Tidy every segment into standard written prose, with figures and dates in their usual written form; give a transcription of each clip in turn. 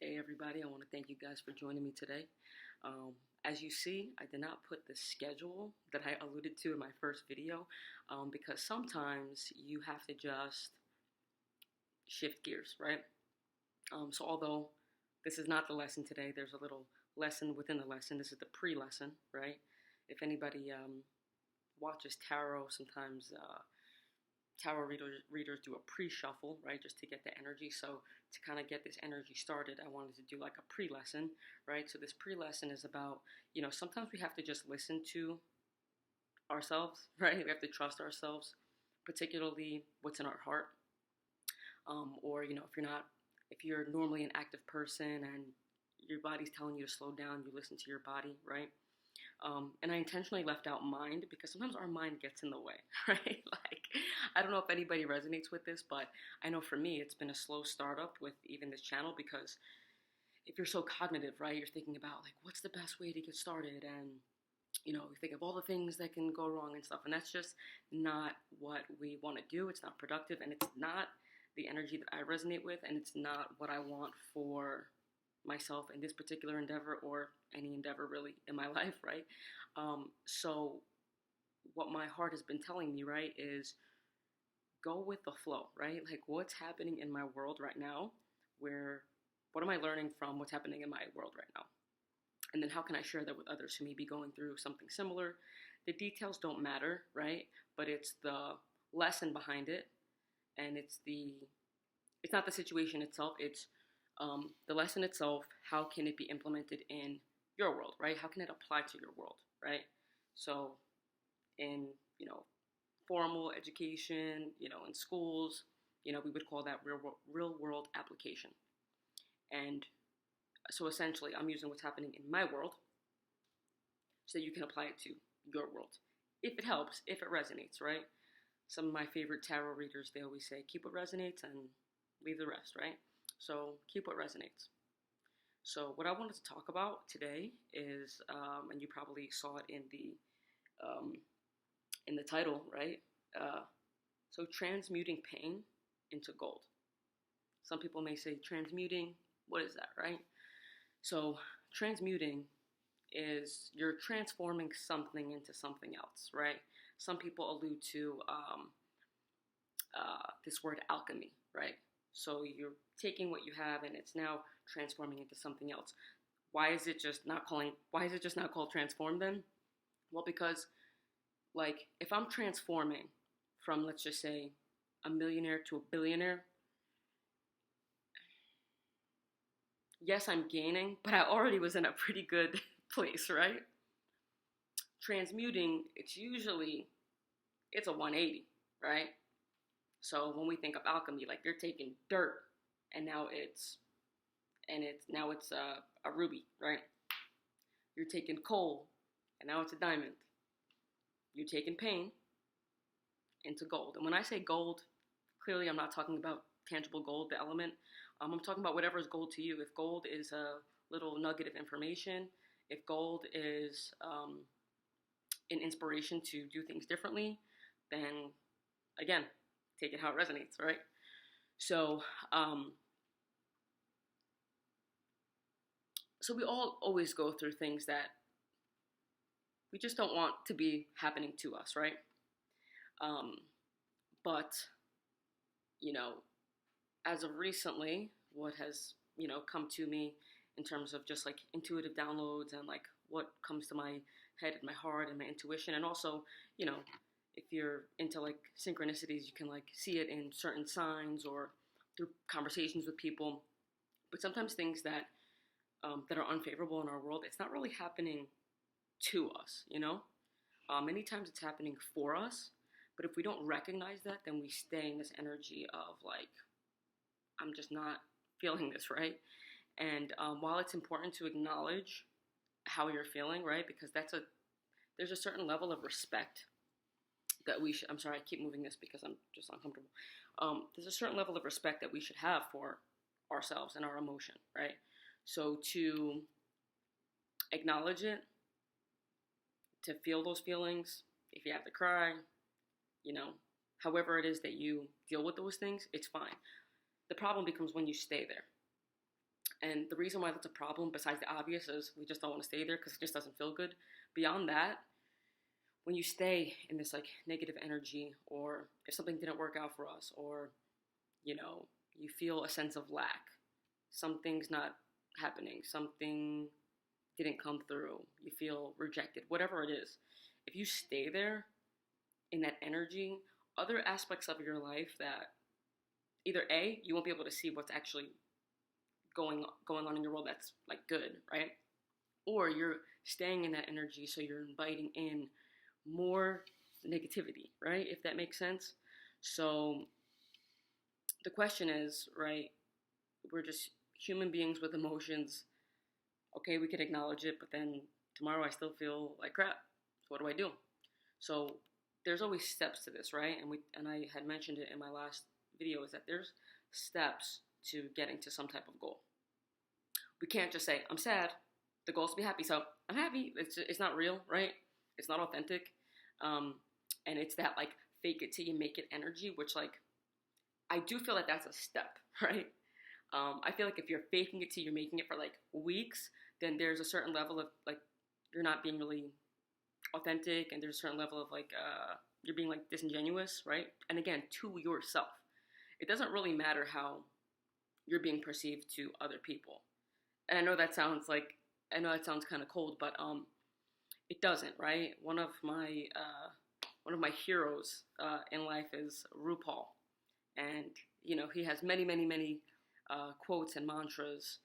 Hey everybody, I want to thank you guys for joining me today. As you see, I did not put the schedule that I alluded to in my first video because sometimes you have to just shift gears, right? So although this is not the lesson today, there's a little lesson within the lesson. This is the pre-lesson, right? If anybody watches tarot, sometimes tarot readers do a pre-shuffle, right, just to get the energy. So to kind of get this energy started, I wanted to do like a pre-lesson, right? So this pre-lesson is about, sometimes we have to just listen to ourselves, right? We have to trust ourselves, particularly what's in our heart. Or, if you're normally an active person and your body's telling you to slow down, you listen to your body, right? And I intentionally left out mind because sometimes our mind gets in the way, right? I don't know if anybody resonates with this, but I know for me, it's been a slow startup with even this channel because if you're so cognitive, right, you're thinking about what's the best way to get started, and you think of all the things that can go wrong and stuff, and that's just not what we want to do. It's not productive, and it's not the energy that I resonate with, and it's not what I want for myself in this particular endeavor or any endeavor really in my life, right? So what my heart has been telling me, right, is go with the flow, right? What's happening in my world right now? What am I learning from what's happening in my world right now? And then how can I share that with others who may be going through something similar? The details don't matter, right? But it's the lesson behind it, and it's not the situation itself, it's the lesson itself. How can it be implemented in your world, right? How can it apply to your world, right? So in, formal education, in schools, we would call that real world application. And so essentially I'm using what's happening in my world so you can apply it to your world. If it helps, if it resonates, right? Some of my favorite tarot readers, they always say, keep what resonates and leave the rest, right? So keep what resonates. So what I wanted to talk about today is, and you probably saw it in the title, right? So transmuting pain into gold. Some people may say transmuting, what is that, right? So transmuting is you're transforming something into something else, right? Some people allude to this word alchemy, right? So you're taking what you have and it's now transforming into something else. Why is it just not called transform then? Well, because if I'm transforming from, let's just say, a millionaire to a billionaire, yes, I'm gaining, but I already was in a pretty good place, right? Transmuting, it's a 180, right? So when we think of alchemy, you're taking dirt and now it's a ruby, right? You're taking coal and now it's a diamond. You're taking pain into gold. And when I say gold, clearly I'm not talking about tangible gold, the element. I'm talking about whatever is gold to you. If gold is a little nugget of information, if gold is an inspiration to do things differently, then again, take it how it resonates, right? So, so we all always go through things that we just don't want to be happening to us, right? But, as of recently, what has, come to me in terms of just intuitive downloads and what comes to my head and my heart and my intuition, and also, if you're into synchronicities, you can see it in certain signs or through conversations with people. But sometimes things that are unfavorable in our world, it's not really happening to us, many times it's happening for us. But if we don't recognize that, then we stay in this energy of I'm just not feeling this, right? And while it's important to acknowledge how you're feeling, right, because there's a certain level of respect that we should, I'm sorry, I keep moving this because I'm just uncomfortable. There's a certain level of respect that we should have for ourselves and our emotion, right? So to acknowledge it, to feel those feelings, if you have to cry, however it is that you deal with those things, it's fine. The problem becomes when you stay there. And the reason why that's a problem, besides the obvious, is we just don't want to stay there because it just doesn't feel good. Beyond that, when you stay in this like negative energy, or if something didn't work out for us, or you feel a sense of lack, something's not happening, something didn't come through, you feel rejected, whatever it is, if you stay there in that energy, other aspects of your life that either A, you won't be able to see what's actually going on in your world that's like good, right? Or you're staying in that energy, so you're inviting in more negativity, right? If that makes sense. So the question is, right, we're just human beings with emotions. Okay, we could acknowledge it, but then tomorrow I still feel like crap. So what do I do? So there's always steps to this, right? And I had mentioned it in my last video, is that there's steps to getting to some type of goal. We can't just say, I'm sad. The goal is to be happy, so I'm happy. It's not real, right? It's not authentic. And it's that like fake it till you make it energy, which like I do feel like that's a step, right? I feel like if you're faking it till you're making it for like weeks, then there's a certain level of like you're not being really authentic, and there's a certain level of like you're being like disingenuous, right? And again, to yourself. It doesn't really matter how you're being perceived to other people. And I know that sounds kind of cold, but it doesn't, right? One of my heroes in life is RuPaul, and he has many quotes and mantras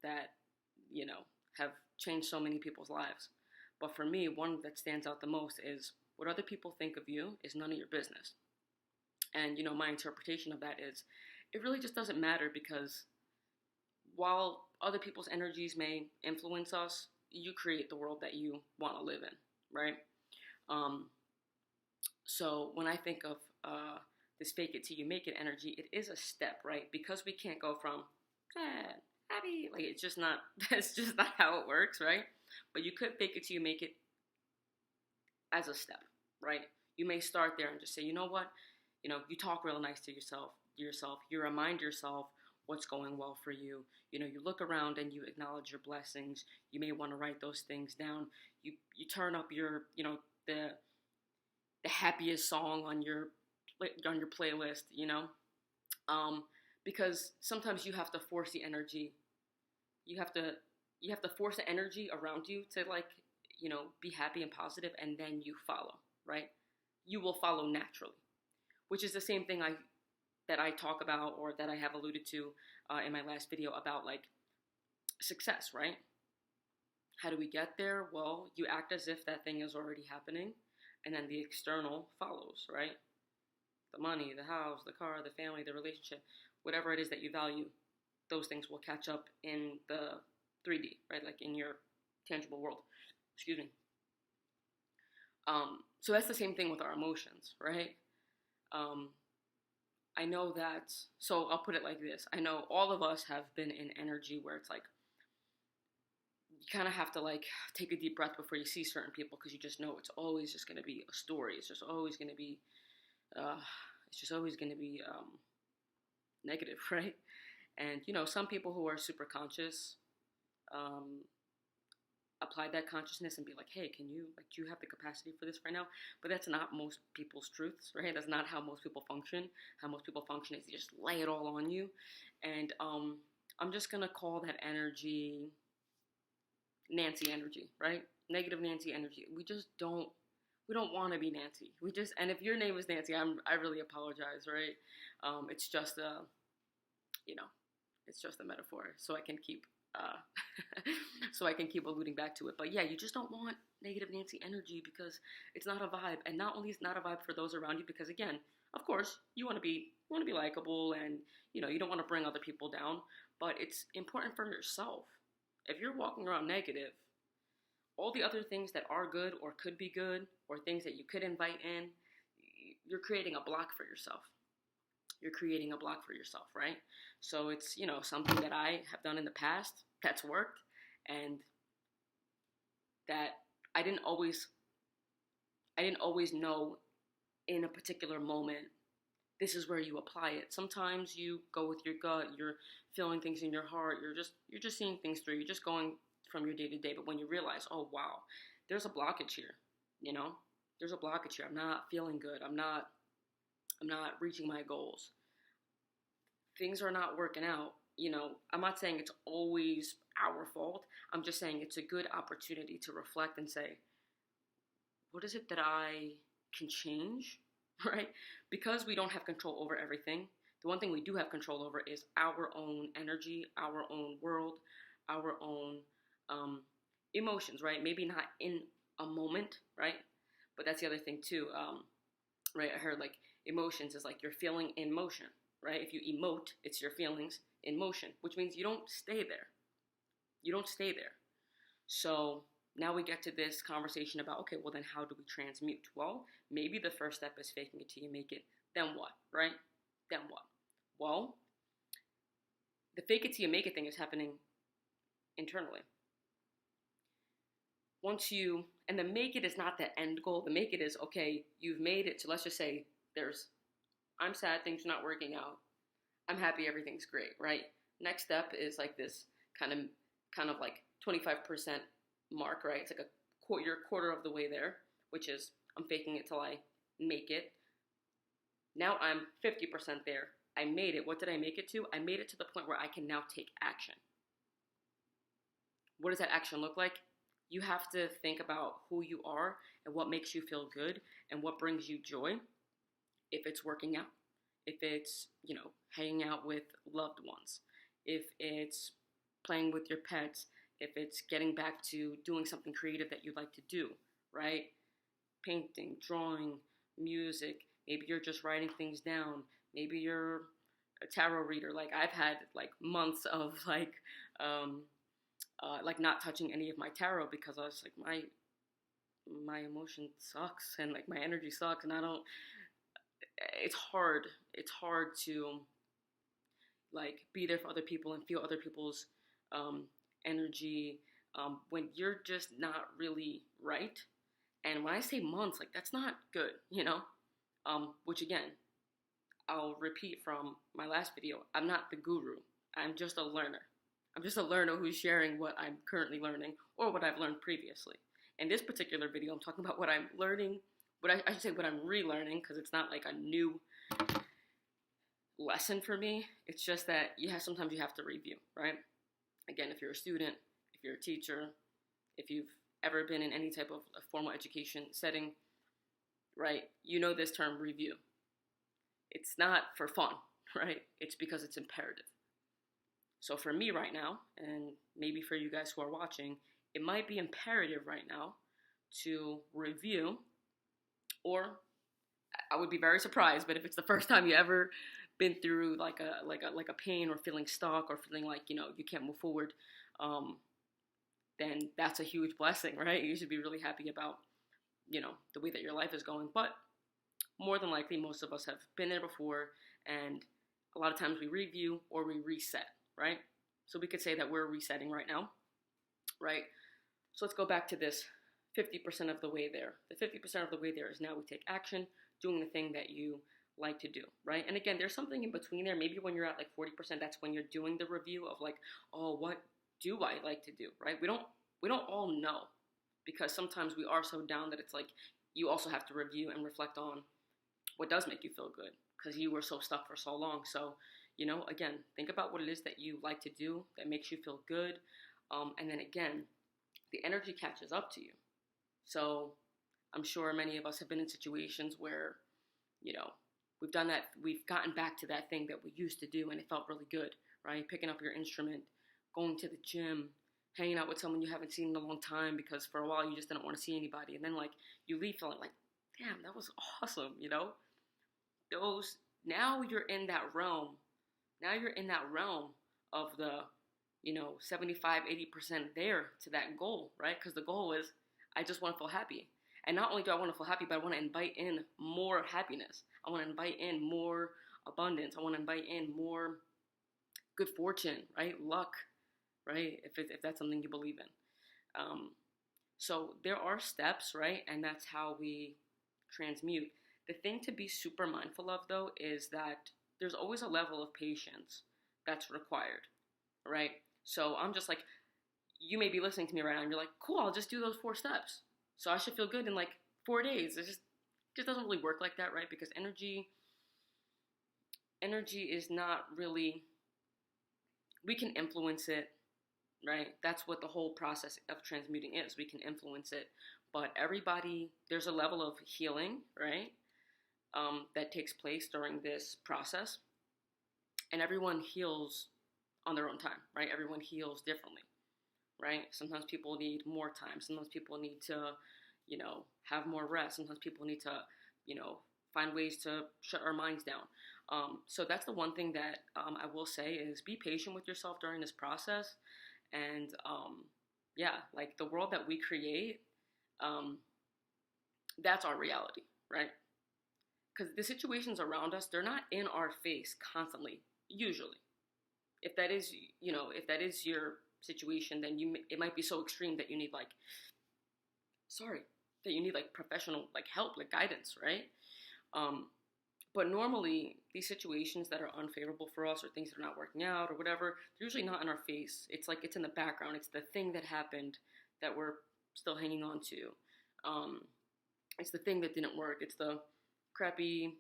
that have changed so many people's lives. But for me, one that stands out the most is, what other people think of you is none of your business. And my interpretation of that is, it really just doesn't matter, because while other people's energies may influence us, you create the world that you want to live in, right? So when I think of this fake it till you make it energy, it is a step, right? Because we can't go from sad, happy, like it's just not, that's just not how it works, right? But you could fake it till you make it as a step, right? You may start there and just say, you know what? You talk real nice to yourself. You remind yourself what's going well for you. You look around and you acknowledge your blessings. You may want to write those things down. You turn up your, the happiest song on your playlist, because sometimes you have to force the energy. You have to force the energy around you to be happy and positive, and then you follow, right? You will follow naturally, which is the same thing that I talk about, or that I have alluded to in my last video about like success, right? How do we get there? Well, you act as if that thing is already happening, and then the external follows, right? The money, the house, the car, the family, the relationship, whatever it is that you value, those things will catch up in the 3D, right? Like in your tangible world. Excuse me. So that's the same thing with our emotions, right? I know that, so I'll put it like this. I know all of us have been in energy where it's like, you kind of have to like take a deep breath before you see certain people, because you just know it's always just going to be a story. It's just always going to be, negative, right? And, some people who are super conscious, apply that consciousness and be like, hey, do you have the capacity for this right now? But that's not most people's truths, right? That's not how most people function. How most people function is they just lay it all on you. And I'm just going to call that energy Nancy energy, right? Negative Nancy energy. We don't want to be Nancy. And if your name is Nancy, I really apologize, right? It's just it's just a metaphor, so I can keep alluding back to it. But yeah, you just don't want negative Nancy energy, because it's not a vibe. And not only is it not a vibe for those around you, because again, of course, you want to be likable, and you don't want to bring other people down, but it's important for yourself. If you're walking around negative, all the other things that are good or could be good, or things that you could invite in, you're creating a block for yourself. Right? So it's, something that I have done in the past that's worked, and that I didn't always know in a particular moment, this is where you apply it. Sometimes you go with your gut, you're feeling things in your heart, you're just seeing things through, you're just going from your day to day. But when you realize, oh wow, there's a blockage here, you know? There's a blockage here. I'm not feeling good. I'm not reaching my goals. Things are not working out. You know, I'm not saying it's always our fault. I'm just saying it's a good opportunity to reflect and say, what is it that I can change, right? Because we don't have control over everything, the one thing we do have control over is our own energy, our own world, our own emotions, right? Maybe not in a moment, right? But that's the other thing too, right? I heard like emotions is like you're feeling in motion, right? If you emote, it's your feelings in motion, which means you don't stay there. You don't stay there. So now we get to this conversation about, okay, well then how do we transmute? Well, maybe the first step is faking it till you make it. Then what, right? Then what? Well, the fake it till you make it thing is happening internally. Once you, and the make it is not the end goal. The make it is, okay, you've made it. So let's just say I'm sad, things are not working out. I'm happy, everything's great, right? Next step is like this kind of like 25% mark, right? It's like you're a quarter of the way there, which is I'm faking it till I make it. Now I'm 50% there. I made it. What did I make it to? I made it to the point where I can now take action. What does that action look like? You have to think about who you are and what makes you feel good and what brings you joy. If it's working out, if it's, you know, hanging out with loved ones, if it's playing with your pets, if it's getting back to doing something creative that you like to do, right? Painting, drawing, music. Maybe you're just writing things down. Maybe you're a tarot reader. Like I've had like months of like not touching any of my tarot because I was like my emotion sucks and like my energy sucks and I don't. It's hard to like be there for other people and feel other people's energy when you're just not really right. And when I say months, like that's not good, you know? Which again, I'll repeat from my last video, I'm not the guru. I'm just a learner. I'm just a learner who's sharing what I'm currently learning or what I've learned previously. In this particular video, I'm talking about what I'm learning, I should say what I'm relearning, because it's not like a new lesson for me. It's just that sometimes you have to review, right? Again, if you're a student, if you're a teacher, if you've ever been in any type of a formal education setting, right? You know this term review. It's not for fun, right? It's because it's imperative. So for me right now, and maybe for you guys who are watching, it might be imperative right now to review, or I would be very surprised, but if it's the first time you ever been through like a pain or feeling stuck or feeling like, you know, you can't move forward, then that's a huge blessing, right? You should be really happy about, you know, the way that your life is going. But more than likely, most of us have been there before, and a lot of times we review or we reset, right? So we could say that we're resetting right now, right? So let's go back to this 50% of the way there. The 50% of the way there is now we take action, doing the thing that you like to do, right? And again, there's something in between there. Maybe when you're at like 40%, that's when you're doing the review of like, oh, what do I like to do, right? We don't all know, because sometimes we are so down that it's like you also have to review and reflect on what does make you feel good, because you were so stuck for so long. So, you know, again, think about what it is that you like to do that makes you feel good. And then again, the energy catches up to you. So I'm sure many of us have been in situations where, you know, we've done that, we've gotten back to that thing that we used to do and it felt really good, right? Picking up your instrument, going to the gym, hanging out with someone you haven't seen in a long time because for a while you just didn't want to see anybody. And then like you leave feeling like, damn, that was awesome, you know? Now you're in that realm. Now you're in that realm of the, you know, 75, 80% there to that goal, right? Because the goal is, I just want to feel happy. And not only do I want to feel happy, but I want to invite in more happiness. I want to invite in more abundance. I want to invite in more good fortune, right? Luck, right? If that's something you believe in. So there are steps, right? And that's how we transmute. The thing to be super mindful of, though, is that there's always a level of patience that's required, right? So I'm just like, you may be listening to me right now and you're like, cool, I'll just do those 4 steps. So I should feel good in like 4 days. It just doesn't really work like that, right? Because energy is not really, we can influence it, right? That's what the whole process of transmuting is. We can influence it. But everybody, there's a level of healing, right? That takes place during this process. And everyone heals on their own time, right? Everyone heals differently, right? Sometimes people need more time. Sometimes people need to, have more rest. Sometimes people need to, find ways to shut our minds down. So that's the one thing that I will say is be patient with yourself during this process. And like the world that we create, that's our reality, right? Because the situations around us, they're not in our face constantly, usually. If that is your situation, then it might be so extreme that you need professional help, guidance, right? But normally these situations that are unfavorable for us or things that are not working out or whatever, they're usually not in our face. It's like it's in the background. It's the thing that happened that we're still hanging on to. It's the thing that didn't work. It's the crappy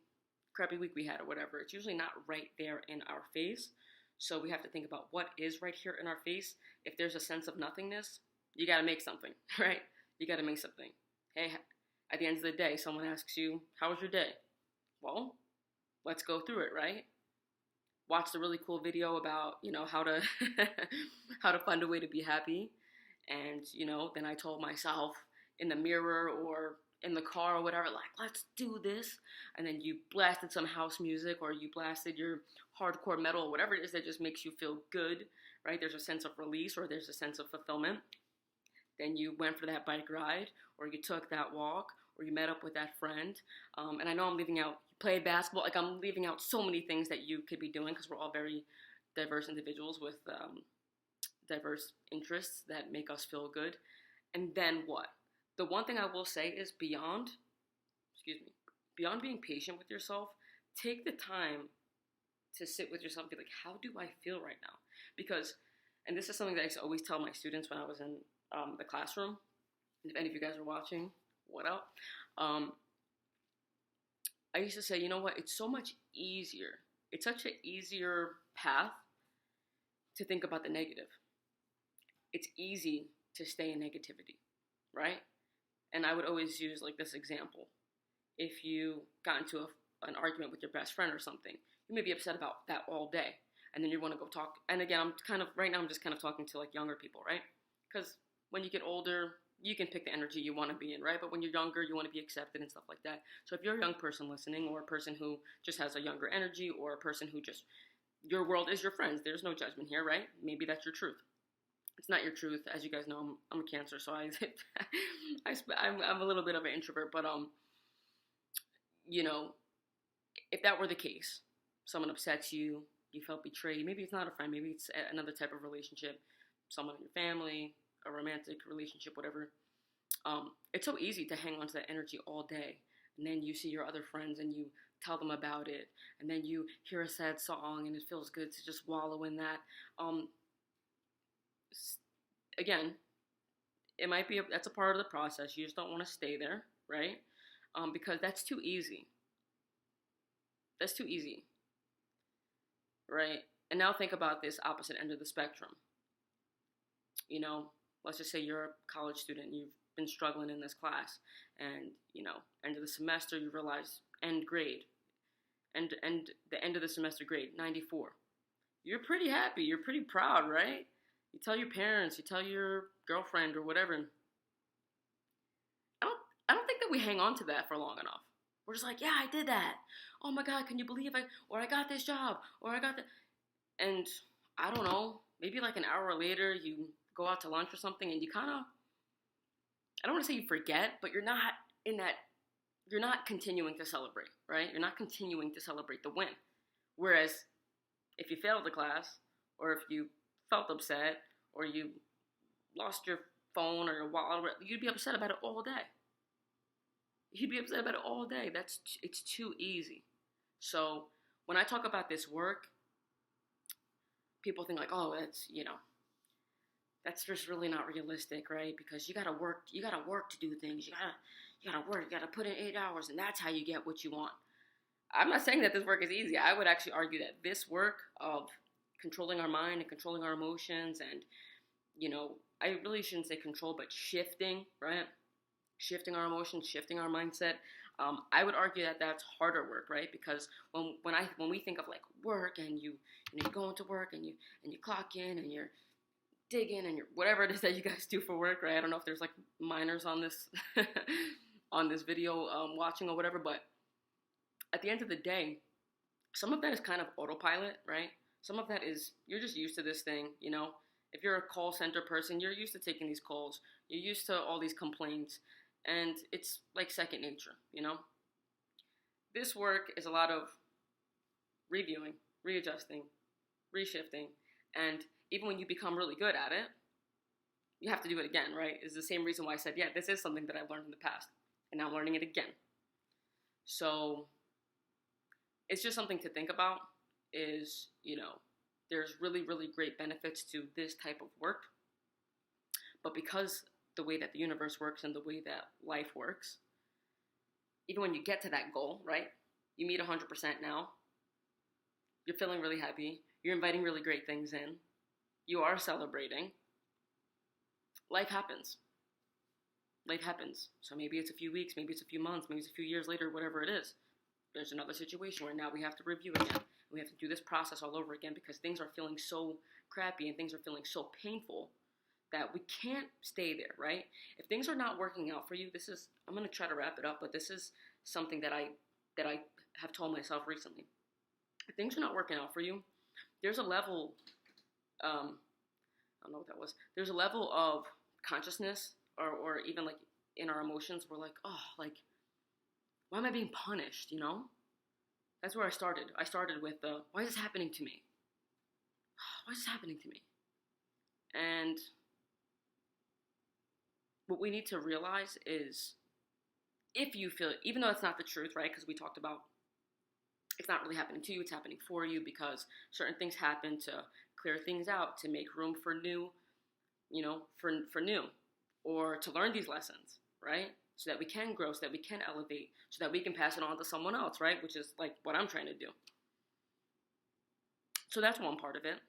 week we had or whatever. It's usually not right there in our face. So we have to think about what is right here in our face. If there's a sense of nothingness, you got to make something, right? You got to make something. Hey, at the end of the day, someone asks you, how was your day? Well, let's go through it, right? Watch the really cool video about, how to how to find a way to be happy. And, then I told myself in the mirror or in the car or whatever, let's do this. And then you blasted some house music or you blasted your hardcore metal or whatever it is that just makes you feel good, right? There's a sense of release or there's a sense of fulfillment. Then you went for that bike ride or you took that walk or you met up with that friend. And I know I'm leaving out, you played basketball. I'm leaving out so many things that you could be doing because we're all very diverse individuals with diverse interests that make us feel good. And then what? The one thing I will say is beyond being patient with yourself, take the time to sit with yourself and be like, how do I feel right now? Because, and this is something that I used to always tell my students when I was in the classroom, and if any of you guys are watching, what up? I used to say, you know what, it's so much easier. It's such an easier path to think about the negative. It's easy to stay in negativity, right? And I would always use this example. If you got into an argument with your best friend or something, you may be upset about that all day. And then you want to go talk. And again, I'm just kind of talking to younger people, right? Because when you get older, you can pick the energy you want to be in, right? But when you're younger, you want to be accepted and stuff like that. So if you're a young person listening or a person who just has a younger energy or a person who just, your world is your friends. There's no judgment here, right? Maybe that's your truth. It's not your truth. As you guys know, I'm a Cancer, so I'm a little bit of an introvert. But if that were the case, someone upsets you, you felt betrayed. Maybe it's not a friend. Maybe it's another type of relationship, someone in your family, a romantic relationship, whatever. It's so easy to hang on to that energy all day, and then you see your other friends and you tell them about it, and then you hear a sad song and it feels good to just wallow in that. Again, it might be that's a part of the process. You just don't want to stay there, right? Because that's too easy. That's too easy, right? And now think about this opposite end of the spectrum. Let's just say you're a college student. You've been struggling in this class, and end of the semester, you realize end grade, and the end of the semester grade, 94. You're pretty happy. You're pretty proud, right? You tell your parents, you tell your girlfriend or whatever. I don't think that we hang on to that for long enough. We're just like, yeah, I did that. Oh my God, can you believe I got this job, or I got that. And I don't know, maybe an hour later, you go out to lunch or something and you kind of, I don't want to say you forget, but you're not continuing to celebrate, right? You're not continuing to celebrate the win. Whereas if you failed the class, or if you felt upset, or you lost your phone or your wallet, you'd be upset about it all day. He'd be upset about it all day. It's too easy. So when I talk about this work, people think like, oh, that's just really not realistic, right? Because you gotta work to do things. You gotta work, you gotta put in 8 hours, and that's how you get what you want. I'm not saying that this work is easy. I would actually argue that this work of controlling our mind and controlling our emotions and, I really shouldn't say control, but shifting, right? Shifting our emotions, shifting our mindset. I would argue that that's harder work, right? Because when we think of like work and you go into work and you clock in and you're digging and you're whatever it is that you guys do for work, right? I don't know if there's like minors on this on this video watching or whatever, but at the end of the day, some of that is kind of autopilot, right? Some of that is you're just used to this thing, If you're a call center person, you're used to taking these calls. You're used to all these complaints. And it's like second nature, This work is a lot of reviewing, readjusting, reshifting. And even when you become really good at it, you have to do it again, right? It's the same reason why I said, yeah, this is something that I've learned in the past. And now I'm learning it again. So it's just something to think about is, there's really, really great benefits to this type of work. But because the way that the universe works and the way that life works, even when you get to that goal, right? You meet 100% now. You're feeling really happy. You're inviting really great things in. You are celebrating. Life happens. Life happens. So maybe it's a few weeks, maybe it's a few months, maybe it's a few years later, whatever it is. There's another situation where now we have to review again. We have to do this process all over again because things are feeling so crappy and things are feeling so painful that we can't stay there, right? If things are not working out for you, I'm going to try to wrap it up, but this is something that I have told myself recently. If things are not working out for you, there's a level, I don't know what that was. There's a level of consciousness or even like in our emotions, we're like, oh, like, why am I being punished, That's where I started. I started with, why is this happening to me? Why is this happening to me? And what we need to realize is if you feel, even though it's not the truth, right? Because we talked about it's not really happening to you, it's happening for you because certain things happen to clear things out, to make room for new, for new, or to learn these lessons, right? So that we can grow, so that we can elevate, so that we can pass it on to someone else, right? Which is like what I'm trying to do. So that's one part of it.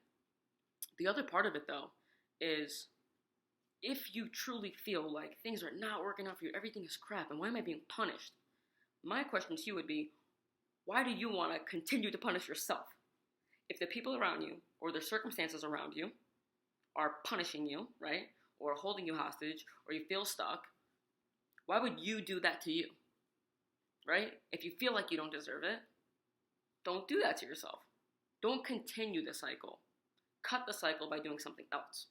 The other part of it, though, is if you truly feel like things are not working out for you, everything is crap, and why am I being punished? My question to you would be, why do you want to continue to punish yourself? If the people around you or the circumstances around you are punishing you, right, or holding you hostage, or you feel stuck, why would you do that to you, right? If you feel like you don't deserve it, don't do that to yourself. Don't continue the cycle. Cut the cycle by doing something else.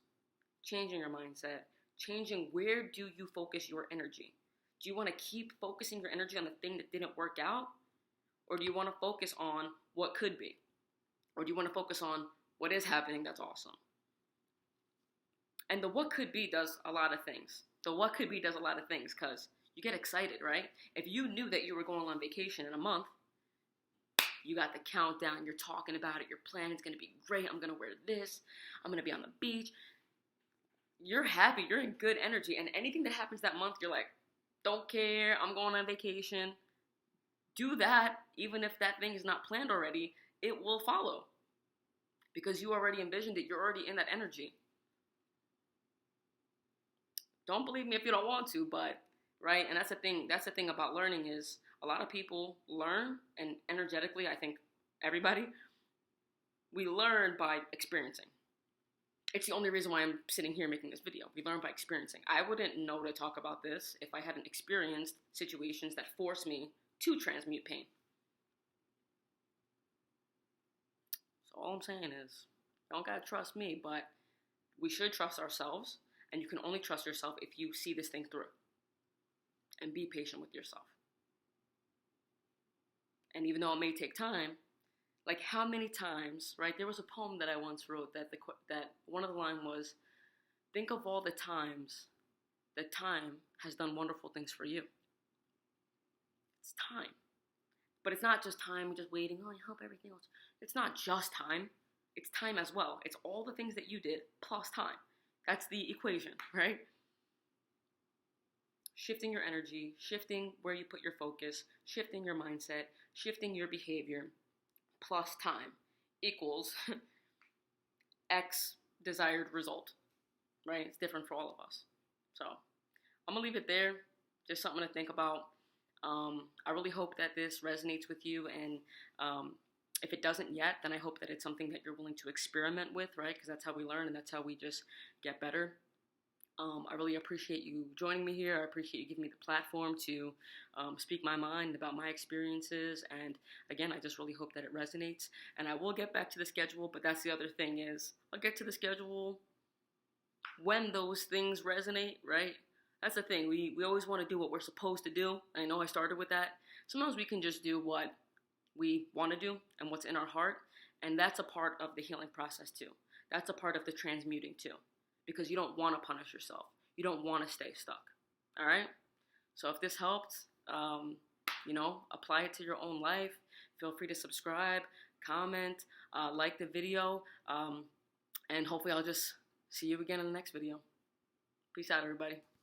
Changing your mindset, changing where do you focus your energy. Do you want to keep focusing your energy on the thing that didn't work out? Or do you want to focus on what could be? Or do you want to focus on what is happening that's awesome? And the what could be does a lot of things. The what could be does a lot of things because you get excited, right? If you knew that you were going on vacation in a month, you got the countdown, you're talking about it, your plan is going to be great, I'm going to wear this, I'm going to be on the beach. You're happy, you're in good energy, and anything that happens that month, you're like, don't care, I'm going on vacation. Do that, even if that thing is not planned already, it will follow. Because you already envisioned it, you're already in that energy. Don't believe me if you don't want to, but, right, and that's the thing about learning is a lot of people learn, and energetically, I think everybody, we learn by experiencing. It's the only reason why I'm sitting here making this video. We learn by experiencing. I wouldn't know to talk about this if I hadn't experienced situations that force me to transmute pain. So all I'm saying is, you don't gotta trust me, but we should trust ourselves, and you can only trust yourself if you see this thing through. And be patient with yourself. And even though it may take time, like how many times, right? There was a poem that I once wrote that one of the lines was, think of all the times that time has done wonderful things for you. It's time. But it's not just time, just waiting, oh, I hope everything else. It's not just time. It's time as well. It's all the things that you did plus time. That's the equation, right? Shifting your energy, shifting where you put your focus, shifting your mindset, shifting your behavior, plus time equals X desired result, right? It's different for all of us. So I'm going to leave it there. Just something to think about. I really hope that this resonates with you, and if it doesn't yet, then I hope that it's something that you're willing to experiment with, right? Because that's how we learn, and that's how we just get better. I really appreciate you joining me here. I appreciate you giving me the platform to speak my mind about my experiences. And again, I just really hope that it resonates. And I will get back to the schedule, but that's the other thing is I'll get to the schedule when those things resonate, right? That's the thing. We always want to do what we're supposed to do. And I know I started with that. Sometimes we can just do what we want to do and what's in our heart. And that's a part of the healing process too. That's a part of the transmuting too. Because you don't want to punish yourself. You don't want to stay stuck. All right? So if this helped, apply it to your own life. Feel free to subscribe, comment, like the video. And hopefully I'll just see you again in the next video. Peace out, everybody.